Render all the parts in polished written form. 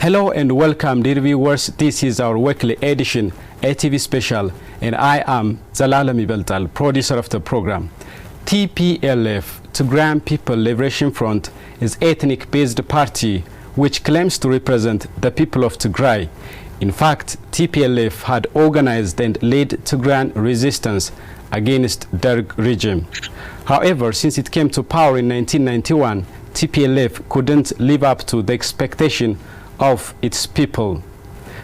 Hello and welcome, dear viewers. This is our weekly edition, ATV Special, and I am Zalalem Ibeltal, producer of the program. TPLF, Tigrayan People Liberation Front, is an ethnic-based party which claims to represent the people of Tigray. In fact, TPLF had organized and led Tigrayan resistance against the regime. However, since it came to power in 1991, TPLF couldn't live up to the expectation of its people.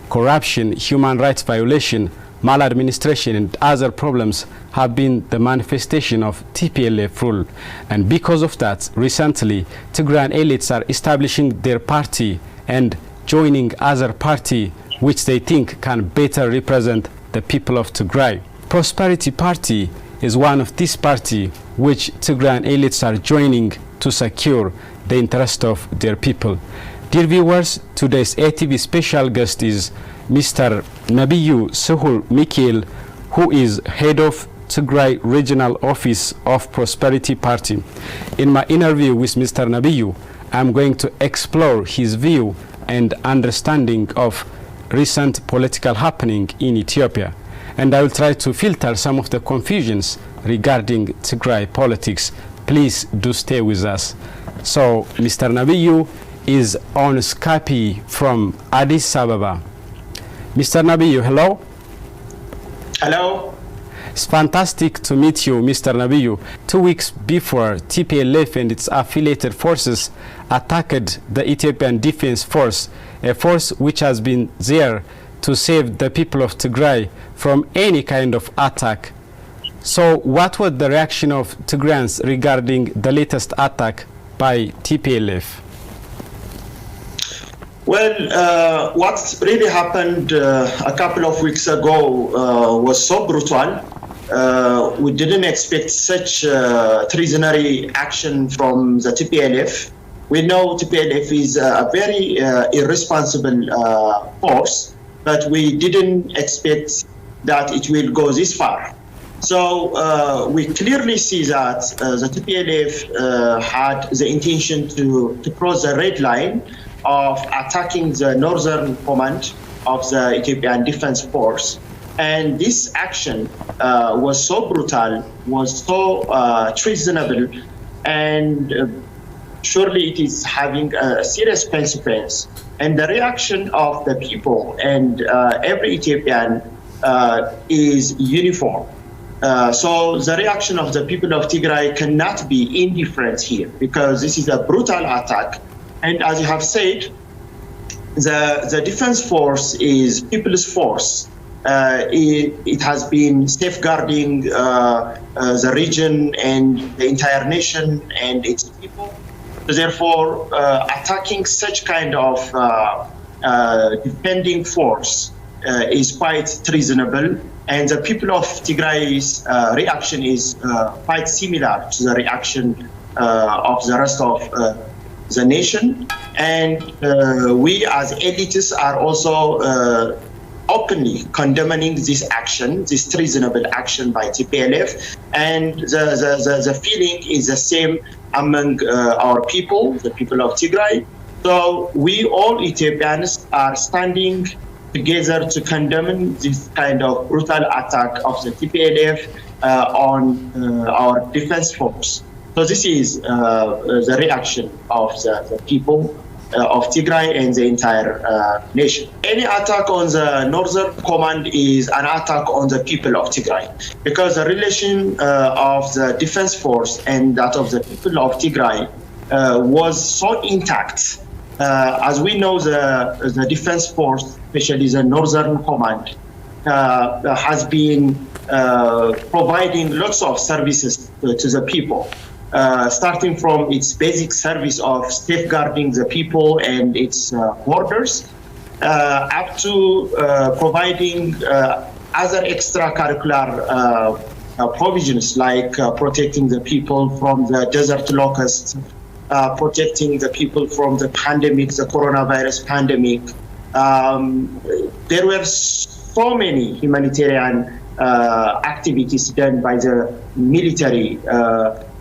Corruption, human rights violation, maladministration and other problems have been the manifestation of TPLF rule. And because of that, recently, Tigrayan elites are establishing their party and joining other party which they think can better represent the people of Tigray. Prosperity Party is one of these parties which Tigrayan elites are joining to secure the interest of their people. Dear viewers, today's ATV special guest is Mr. Nebiyu Sehul Mikeal, who is head of Tigray Regional Office of Prosperity Party. In my interview with Mr. Nebiyu, I'm going to explore his view and understanding of recent political happening in Ethiopia. And I will try to filter some of the confusions regarding Tigray politics. Please do stay with us. So, Mr. Nebiyu is on Skype from Addis Ababa. Mr. Nebiyu, hello. Hello. It's fantastic to meet you, Mr. Nebiyu. 2 weeks before, TPLF and its affiliated forces attacked the Ethiopian Defense Force, a force which has been there to save the people of Tigray from any kind of attack. So what was the reaction of Tigrayans regarding the latest attack by TPLF? Well, what really happened a couple of weeks ago was so brutal. We didn't expect such treasonary action from the TPLF. We know TPLF is a very irresponsible force, but we didn't expect that it will go this far. So we clearly see that the TPLF had the intention to cross the red line of attacking the northern command of the Ethiopian Defense Force. And this action was so brutal, was so treasonable, and surely it is having a serious consequence. And the reaction of the people and every Ethiopian is uniform. So the reaction of the people of Tigray cannot be indifferent here, because this is a brutal attack. And as you have said, the defense force is people's force. It has been safeguarding the region and the entire nation and its people. Therefore, attacking such kind of defending force is quite treasonable. And the people of Tigray's reaction is quite similar to the reaction of the rest of the nation. And we as elites are also openly condemning this action, this treasonable action by TPLF. And the feeling is the same among our people, the people of Tigray. So we all Ethiopians are standing together to condemn this kind of brutal attack of the TPLF on our defense force. So this is the reaction of the people of Tigray and the entire nation. Any attack on the northern command is an attack on the people of Tigray, because the relation of the defense force and that of the people of Tigray was so intact. As we know, the defense force, especially the northern command, has been providing lots of services to the people. Starting from its basic service of safeguarding the people and its borders, up to providing other extracurricular provisions like protecting the people from the desert locusts, protecting the people from the pandemic, the coronavirus pandemic. There were so many humanitarian activities done by the military,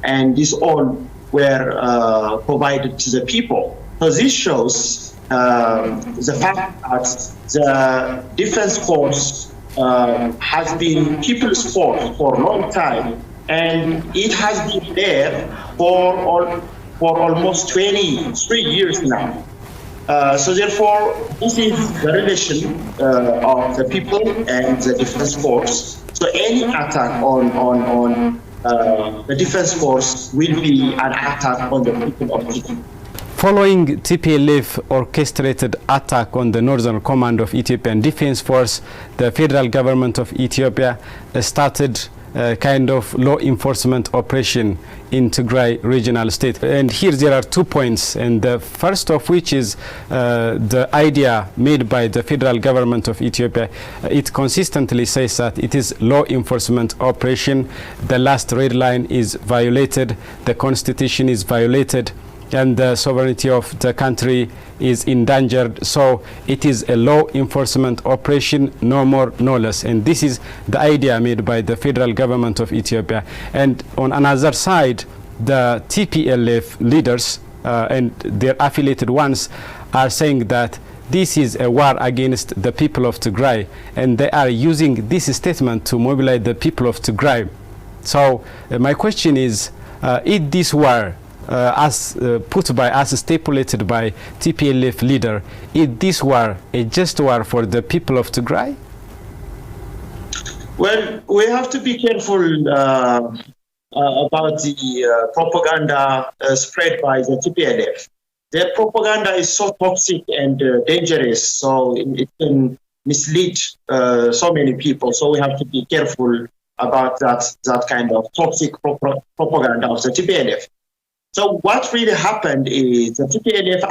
and these all were provided to the people. So this shows the fact that the defense force has been people's force for a long time, and it has been there for almost 23 years now. So therefore, this is the relation of the people and the defense force. So any attack on the defense force will be an attack on the people of Ethiopia. Following TPLF orchestrated attack on the Northern Command of Ethiopian Defense Force, the federal government of Ethiopia started a kind of law enforcement operation in Tigray regional state. And here there are 2 points, and the first of which is the idea made by the federal government of Ethiopia. It consistently says that it is law enforcement operation. The last red line is violated, the constitution is violated, and the sovereignty of the country is endangered. So it is a law enforcement operation, no more, no less. And this is the idea made by the federal government of Ethiopia. And on another side, the TPLF leaders and their affiliated ones are saying that this is a war against the people of Tigray, and they are using this statement to mobilize the people of Tigray. So my question is this war, as put by us, stipulated by TPLF leader, is this war a just war for the people of Tigray? Well, we have to be careful about the propaganda spread by the TPLF. Their propaganda is so toxic and dangerous, so it can mislead so many people. So we have to be careful about that kind of toxic propaganda of the TPLF. So what really happened is the TPLF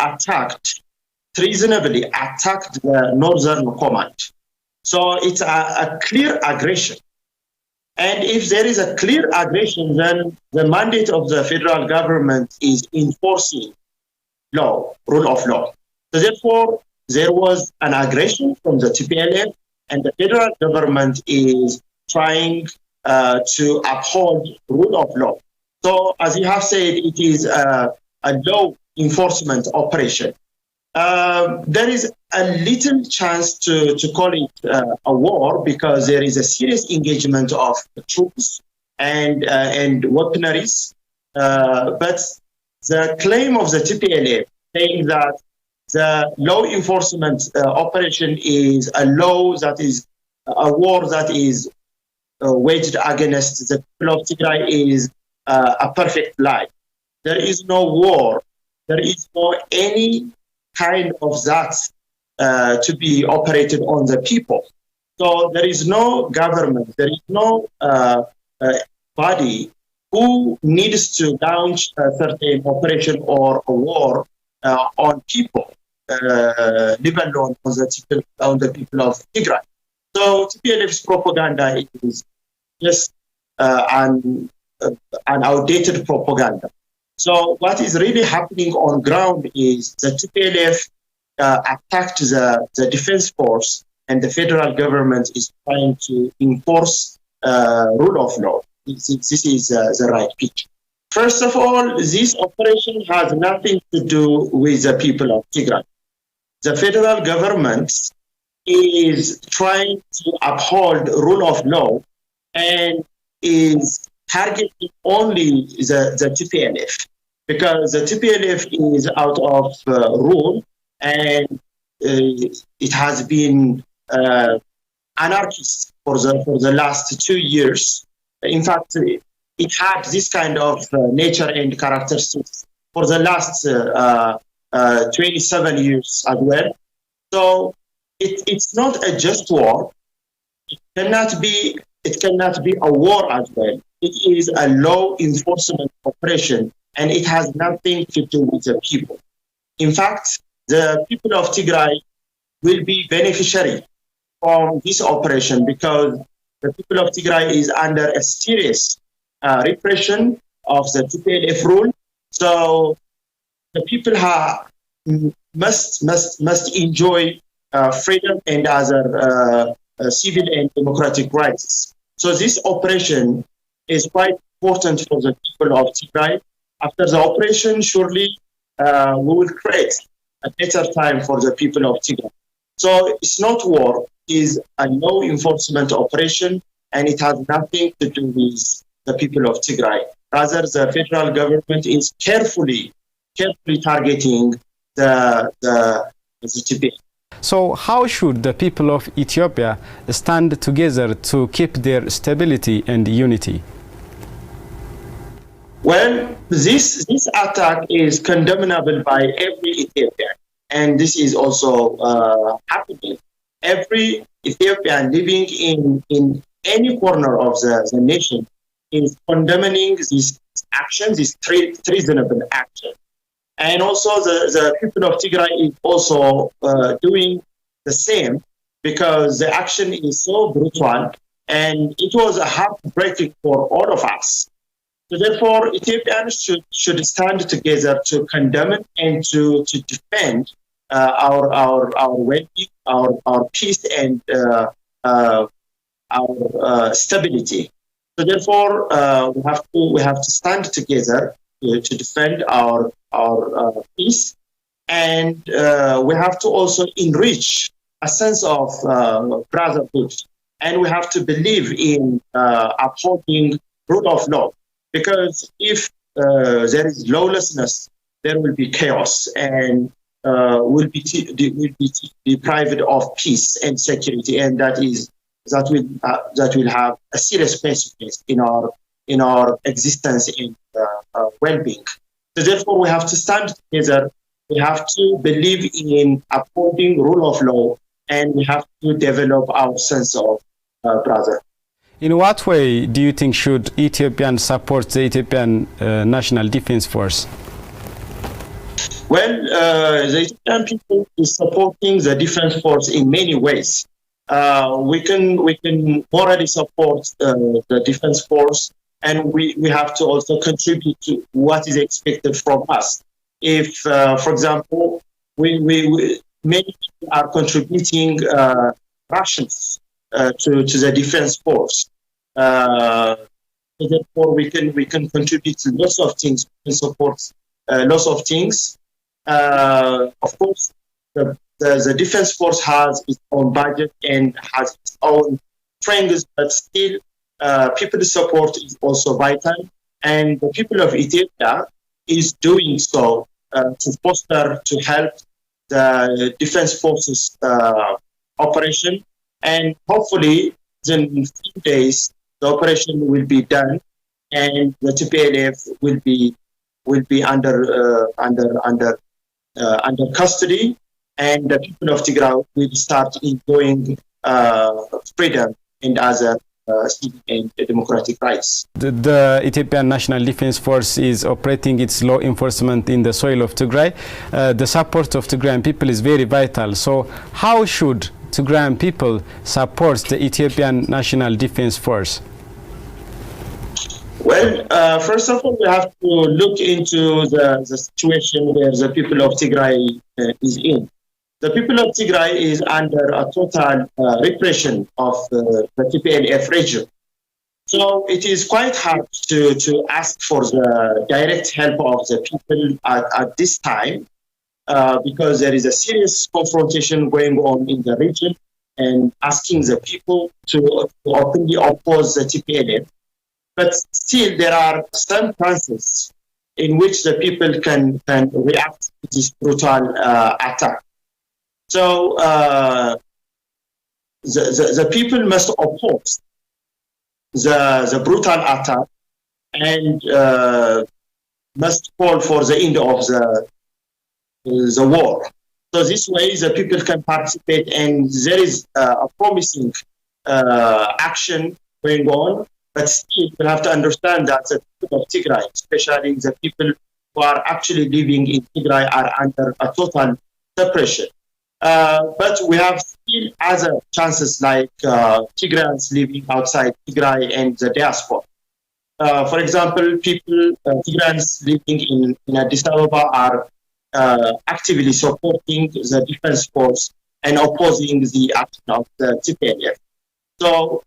treasonably attacked the Northern Command. So it's a clear aggression. And if there is a clear aggression, then the mandate of the federal government is enforcing law, rule of law. So therefore, there was an aggression from the TPLF, and the federal government is trying to uphold rule of law. So, as you have said, it is a law enforcement operation. There is a little chance to call it a war, because there is a serious engagement of troops and weaponaries. But the claim of the TPLF saying that the law enforcement operation is a war that is waged against the people of Tigray is a perfect lie. There is no war. There is no any kind of that to be operated on the people. So there is no government, there is no body who needs to launch a certain operation or a war on people, leave alone on the people of Tigray. So TPLF's propaganda is just an outdated propaganda. So what is really happening on ground is the TPLF attacked the defense force, and the federal government is trying to enforce rule of law. This is the right picture. First of all, this operation has nothing to do with the people of Tigray. The federal government is trying to uphold rule of law and is targeting only the TPLF, because the TPLF is out of rule, and it has been anarchist for the last 2 years. In fact, it had this kind of nature and characteristics for the last 27 years as well. So it's not a just war. It cannot be a war as well. It is a law enforcement operation, and it has nothing to do with the people. In fact, the people of Tigray will be beneficiary from this operation, because the people of Tigray is under a serious repression of the TPLF rule. So the people must enjoy freedom and other civil and democratic rights. So this operation is quite important for the people of Tigray. After the operation, surely we will create a better time for the people of Tigray. So it's not war, it is a law enforcement operation, and it has nothing to do with the people of Tigray. Rather, the federal government is carefully targeting the TPLF. So how should the people of Ethiopia stand together to keep their stability and unity? Well, this attack is condemnable by every Ethiopian, and this is also happening. Every Ethiopian living in any corner of the nation is condemning this action, this treasonable action. And also the people of Tigray is also doing the same, because the action is so brutal and it was heartbreaking for all of us. So therefore, Ethiopians should stand together to condemn it and to defend our well-being, our peace, and our stability. So therefore, we have to stand together to defend our peace, and we have to also enrich a sense of brotherhood, and we have to believe in upholding rule of law. Because if there is lawlessness, there will be chaos, and will be deprived of peace and security, and that will have a serious consequence in our existence and well-being. So therefore, we have to stand together. We have to believe in upholding rule of law, and we have to develop our sense of brotherhood. In what way do you think should Ethiopians support the Ethiopian National Defense Force? Well, the Ethiopian people is supporting the defense force in many ways. We can morally support the defense force, and we have to also contribute to what is expected from us. If, for example, many people are contributing rations to the defense force. Therefore, we can contribute to lots of things. We can support lots of things. Of course, the defense force has its own budget and has its own strengths, but still, people's support is also vital. And the people of Ethiopia is doing so to foster, to help the defense forces operation. And hopefully, in a few days, the operation will be done, and the TPLF will be under custody, and the people of Tigray will start enjoying freedom and other civic and democratic rights. The Ethiopian National Defense Force is operating its law enforcement in the soil of Tigray. The support of Tigrayan people is very vital. So how should Tigrayan people support the Ethiopian National Defense Force? Well, first of all, we have to look into the situation where the people of Tigray is in. The people of Tigray is under a total repression of the TPLF region. So it is quite hard to ask for the direct help of the people at this time, because there is a serious confrontation going on in the region, and asking the people to openly oppose the TPLF. But still, there are some chances in which the people can react to this brutal attack. So the people must oppose the brutal attack, and must call for the end of the war. So this way, the people can participate, and there is a promising action going on. But still, we have to understand that the people of Tigray, especially the people who are actually living in Tigray, are under a total suppression. But we have still other chances, like Tigrayans living outside Tigray and the diaspora. For example, Tigrayans living in Addis Ababa are actively supporting the defense force and opposing the action of the TPLF. So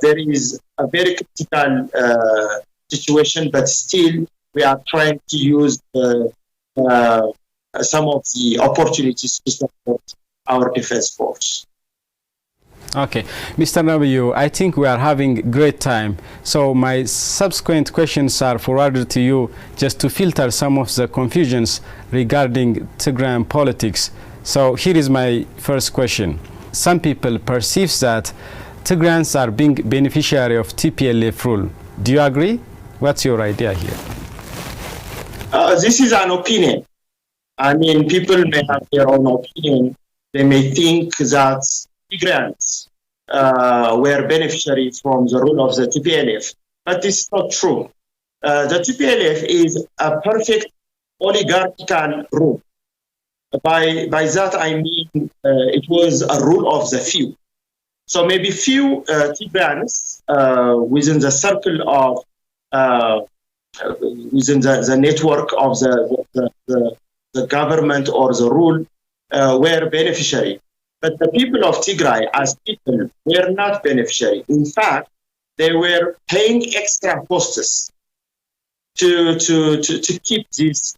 there is a very critical situation, but still we are trying to use the some of the opportunities to support our defense force. Okay, Mr. Nebiyu, I think we are having great time. So my subsequent questions are forwarded to you just to filter some of the confusions regarding Tigrayan politics. So here is my first question. Some people perceive that Tigrayans are being beneficiary of TPLF rule. Do you agree? What's your idea here? This is an opinion. I mean, people may have their own opinion. They may think that Tigrayans were beneficiaries from the rule of the TPLF, but this is not true. The TPLF is a perfect oligarchical rule. By that I mean it was a rule of the few. So maybe few Tigrayans within the circle of within the network of the government or the rule were beneficiary. But the people of Tigray as people were not beneficiary. In fact, they were paying extra costs to keep this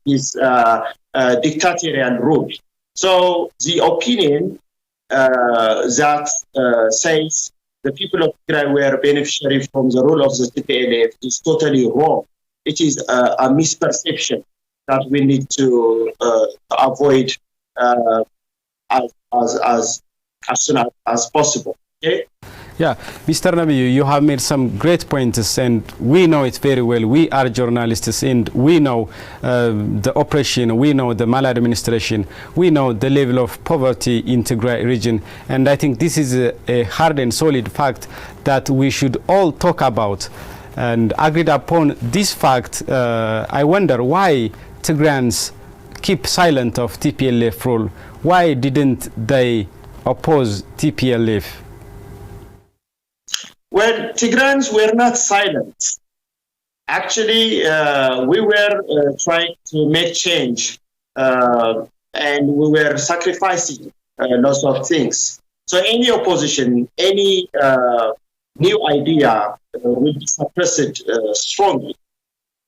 dictatorial rule. So the opinion that says the people of Tigray were beneficiary from the rule of the TPLF is totally wrong. It is a misperception that we need to avoid as soon as possible. Okay? Yeah, Mr. Nebiyu, you have made some great points, and we know it very well. We are journalists, and we know the oppression, we know the maladministration, we know the level of poverty in Tigray region, and I think this is a hard and solid fact that we should all talk about. And agreed upon this fact, I wonder why Tigrayans keep silent of TPLF rule. Why didn't they oppose TPLF? Well, Tigrayans were not silent. Actually, we were trying to make change, and we were sacrificing lots of things. So any opposition, any new idea will be suppressed strongly.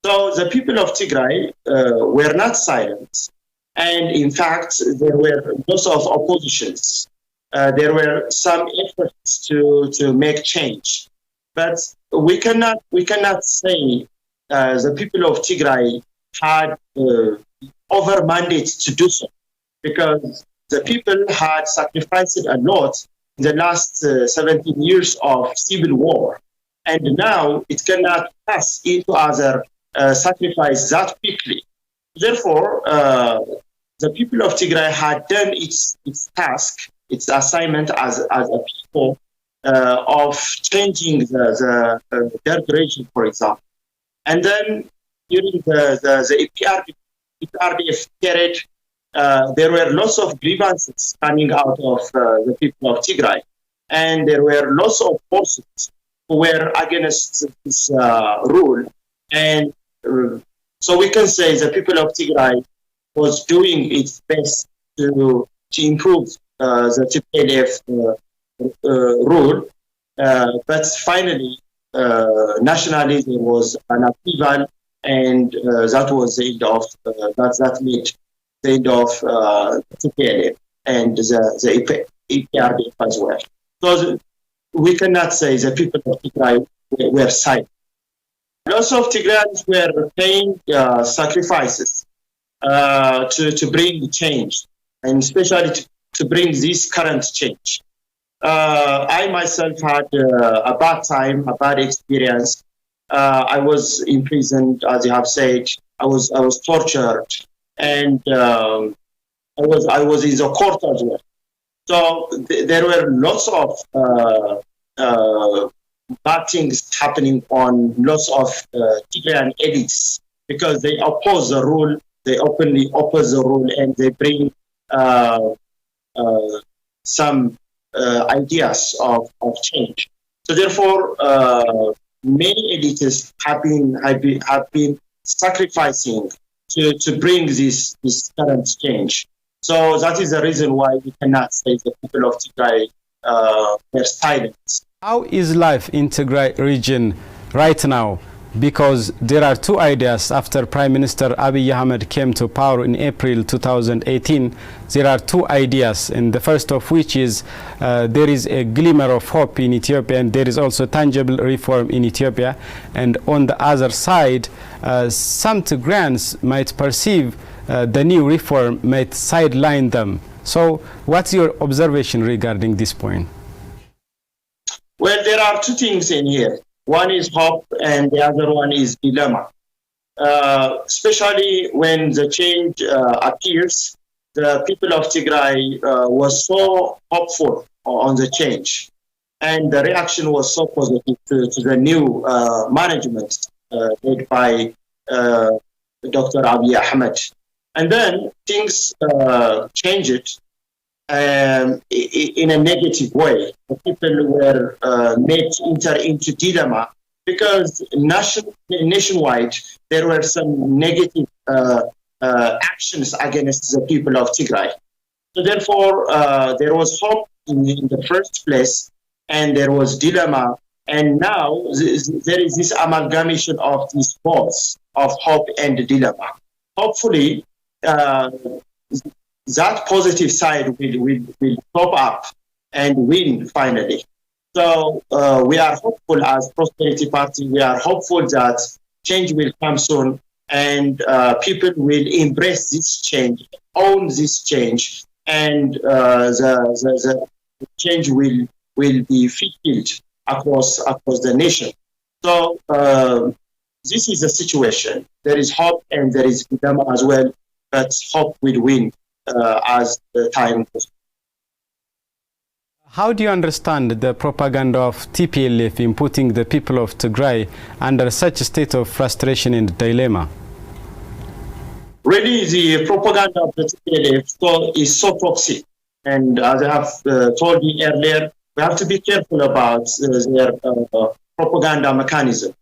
So the people of Tigray were not silent. And in fact, there were lots of oppositions. There were some efforts to make change, but we cannot say the people of Tigray had over mandate to do so, because the people had sacrificed a lot in the last 17 years of civil war, and now it cannot pass into other sacrifice that quickly. Therefore, the people of Tigray had done its task, its assignment as a people of changing their region, for example. And then during the EPRDF period, there were lots of grievances coming out of the people of Tigray. And there were lots of forces who were against this rule. And so we can say the people of Tigray was doing its best to improve the TPLF rule, but finally nationalism was an upheaval, and that was the end of that made the end of TPLF and the EPRDF as well. So we cannot say the people of Tigray were silent. Lots of Tigrayans were paying sacrifices to bring change, and especially to bring this current change. I myself had a bad time, a bad experience. I was imprisoned, as you have said. I was tortured, and I was in the court as well. So there were lots of bad things happening on lots of Tigrayan elites, because they oppose the rule. They openly oppose the rule, and they bring some ideas of change. So therefore, many elites have been sacrificing to bring this current change. So that is the reason why we cannot say the people of Tigray were silent. How is life in Tigray region right now? because there are two ideas after Prime Minister Abiy Ahmed came to power in April 2018. There are two ideas, and the first of which is there is a glimmer of hope in Ethiopia, and there is also tangible reform in Ethiopia. And on the other side, some Tigrayans might perceive the new reform might sideline them. So what's your observation regarding this point? Well, there are two things in here. One is hope and the other one is dilemma. Especially when the change appears, the people of Tigray was so hopeful on the change. And the reaction was so positive to the new management led by Dr. Abiy Ahmed. And then things changed in a negative way. The people were made to enter into dilemma because nationwide there were some negative actions against the people of Tigray. So therefore, there was hope in the first place, and there was dilemma. And now there is this amalgamation of these both of hope and dilemma. Hopefully, that positive side will pop up and win finally. So we are hopeful as Prosperity Party. We are hopeful that change will come soon, and people will embrace this change, own this change, and the change will be fulfilled across the nation. So this is the situation. There is hope and there is dilemma as well, but hope will win as the time goes. How do you understand the propaganda of TPLF in putting the people of Tigray under such a state of frustration and dilemma? Really, the propaganda of the TPLF is so toxic. And as I have told you earlier, we have to be careful about their propaganda mechanism.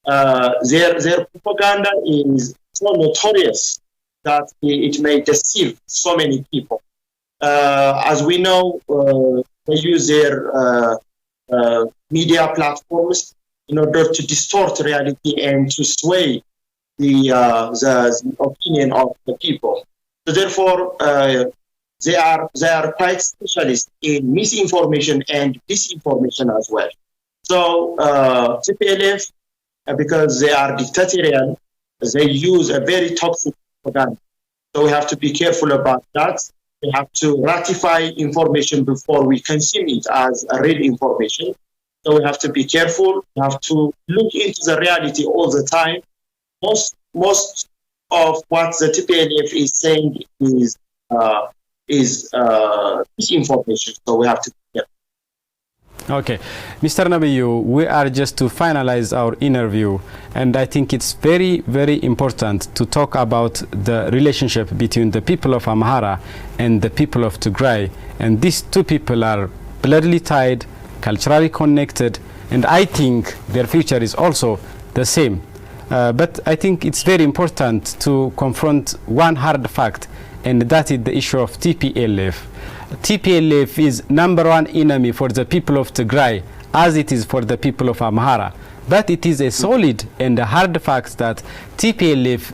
Their propaganda is so notorious that it may deceive so many people. As we know, they use their media platforms in order to distort reality and to sway the opinion of the people. So therefore, they are quite specialists in misinformation and disinformation as well. So TPLF, because they are dictatorial, they use a very toxic propaganda. So we have to be careful about that. We have to ratify information before we consume it as a real information. So we have to be careful. We have to look into the reality all the time. Most of what the TPLF is saying is disinformation. So we have to be careful. Okay, Mr. Nebiyu, we are just to finalize our interview, and I think it's very, very important to talk about the relationship between the people of Amhara and the people of Tigray. And these two people are bloodly tied, culturally connected, and I think their future is also the same. But I think it's very important to confront one hard fact, and that is the issue of TPLF. TPLF is #1 enemy for the people of Tigray, as it is for the people of Amhara. But it is a solid and a hard fact that TPLF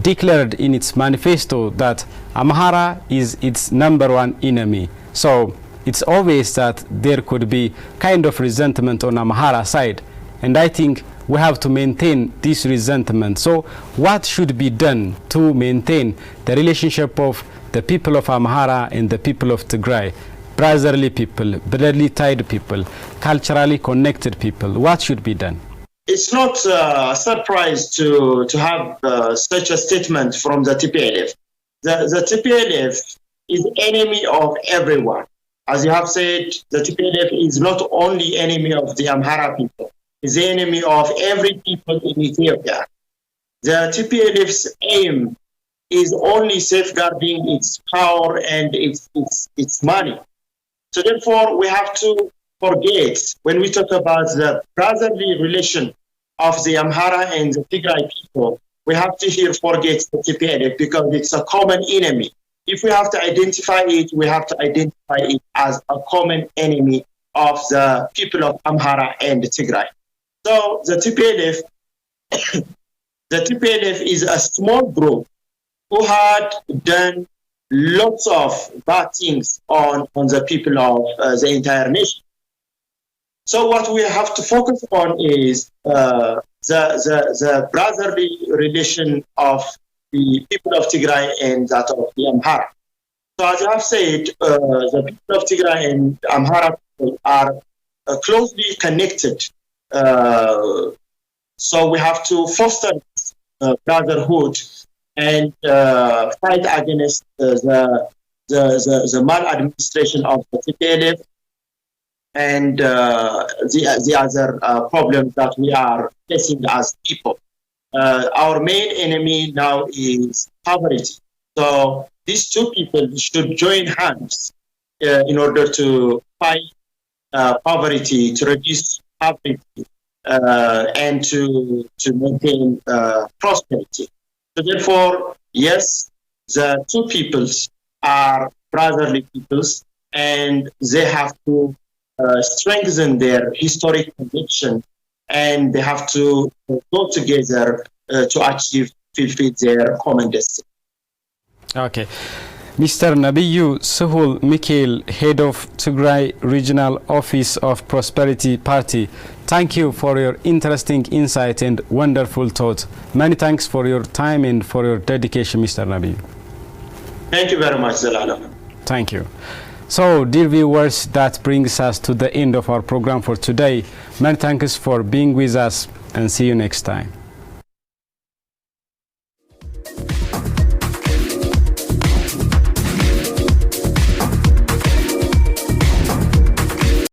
declared in its manifesto that Amhara is its #1 enemy. So it's obvious that there could be kind of resentment on Amhara side. And I think we have to maintain this resentment. So what should be done to maintain the relationship of the people of Amhara and the people of Tigray? Brotherly people, bloodly tied people, culturally connected people. What should be done? It's not a surprise to have such a statement from the TPLF. The TPLF is enemy of everyone. As you have said, the TPLF is not only enemy of the Amhara people, it's the enemy of every people in Ethiopia. The TPLF's aim is only safeguarding its power and its money. So therefore, we have to forget, when we talk about the brotherly relation of the Amhara and the Tigray people, we have to forget the TPLF because it's a common enemy. If we have to identify it, we have to identify it as a common enemy of the people of Amhara and Tigray. So the TPLF the TPLF is a small group who had done lots of bad things on the people of the entire nation. So what we have to focus on is the brotherly relation of the people of Tigray and that of the Amhara. So as I have said, the people of Tigray and Amhara people are closely connected. So we have to foster brotherhood and fight against the maladministration of the TPLF and the other problems that we are facing as people. Our main enemy now is poverty. So these two people should join hands in order to fight poverty, to reduce poverty, and to maintain prosperity. So therefore, yes, the two peoples are brotherly peoples, and they have to strengthen their historic connection, and they have to go together to fulfill their common destiny. Okay. Mr. Nebiyu Sehul Mikeal, Head of Tigray Regional Office of Prosperity Party, thank you for your interesting insight and wonderful thoughts. Many thanks for your time and for your dedication, Mr. Nebiyu. Thank you very much, Zalala. Thank you. So, dear viewers, that brings us to the end of our program for today. Many thanks for being with us, and see you next time.